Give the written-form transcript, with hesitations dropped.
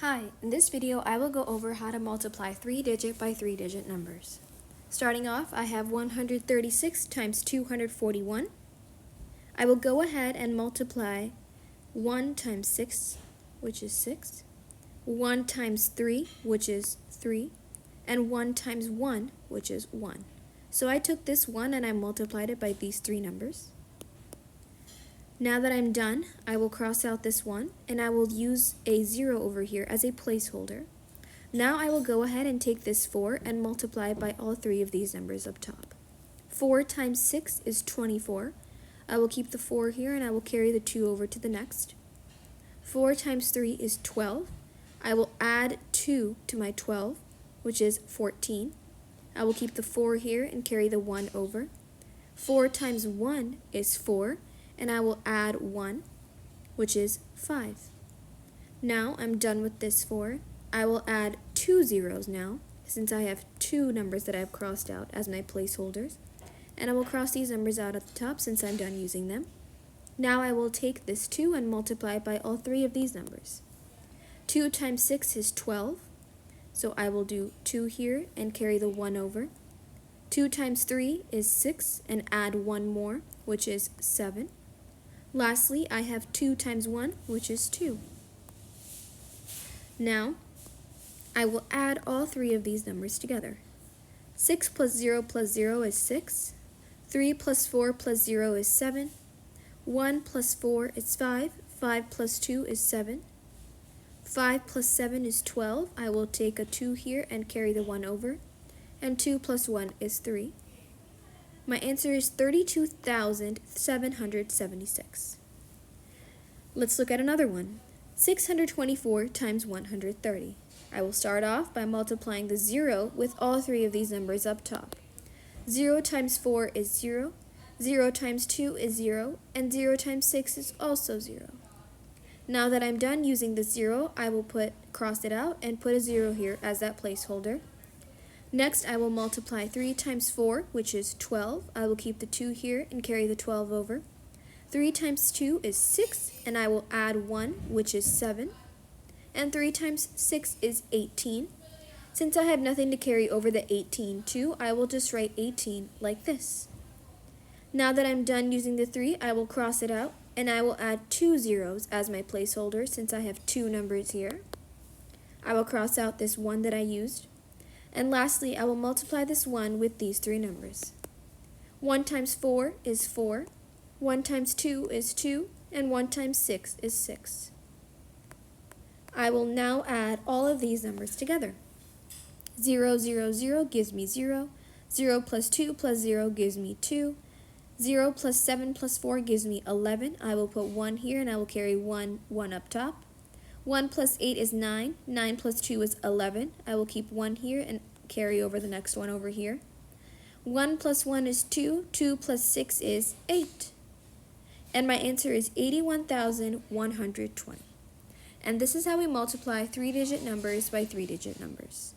Hi, in this video I will go over how to multiply 3-digit by 3-digit numbers. Starting off, I have 136 times 241. I will go ahead and multiply 1 times 6, which is 6, 1 times 3, which is 3, and 1 times 1, which is 1. So I took this 1 and I multiplied it by these three numbers. Now that I'm done, I will cross out this 1 and I will use a 0 over here as a placeholder. Now I will go ahead and take this 4 and multiply by all three of these numbers up top. 4 times 6 is 24. I will keep the 4 here and I will carry the 2 over to the next. 4 times 3 is 12. I will add 2 to my 12, which is 14. I will keep the 4 here and carry the 1 over. 4 times 1 is 4. And I will add 1, which is 5. Now I'm done with this 4. I will add 2 zeros now, since I have two numbers that I've crossed out as my placeholders. And I will cross these numbers out at the top since I'm done using them. Now I will take this 2 and multiply by all three of these numbers. 2 times 6 is 12, so I will do 2 here and carry the 1 over. 2 times 3 is 6 and add 1 more, which is 7. Lastly, I have 2 times 1, which is 2. Now, I will add all three of these numbers together. 6 plus 0 is 6. 3 plus 4 plus 0 is 7. 1 plus 4 is 5. 5 plus 2 is 7. 5 plus 7 is 12. I will take a 2 here and carry the 1 over. And 2 plus 1 is 3. My answer is 32,776. Let's look at another one. 624 times 130. I will start off by multiplying the 0 with all three of these numbers up top. 0 times 4 is 0, 0 times 2 is 0, and 0 times 6 is also 0. Now that I'm done using the 0, I will cross it out and put a 0 here as that placeholder. Next, I will multiply 3 times 4, which is 12. I will keep the 2 here and carry the 12 over. 3 times 2 is 6, and I will add 1, which is 7. And 3 times 6 is 18. Since I have nothing to carry over the 18 to, I will just write 18 like this. Now that I'm done using the 3, I will cross it out, and I will add 2 zeros as my placeholder since I have two numbers here. I will cross out this 1 that I used. And lastly, I will multiply this 1 with these three numbers. 1 times 4 is 4, 1 times 2 is 2, and 1 times 6 is 6. I will now add all of these numbers together. 0, 0, 0 gives me 0, 0 plus 2 plus 0 gives me 2, 0 plus 7 plus 4 gives me 11. I will put 1 here and I will carry 1 up top. 1 plus 8 is 9. 9 plus 2 is 11. I will keep 1 here and carry over the next one over here. 1 plus 1 is 2. 2 plus 6 is 8. And my answer is 81,120. And this is how we multiply 3-digit numbers by 3-digit numbers.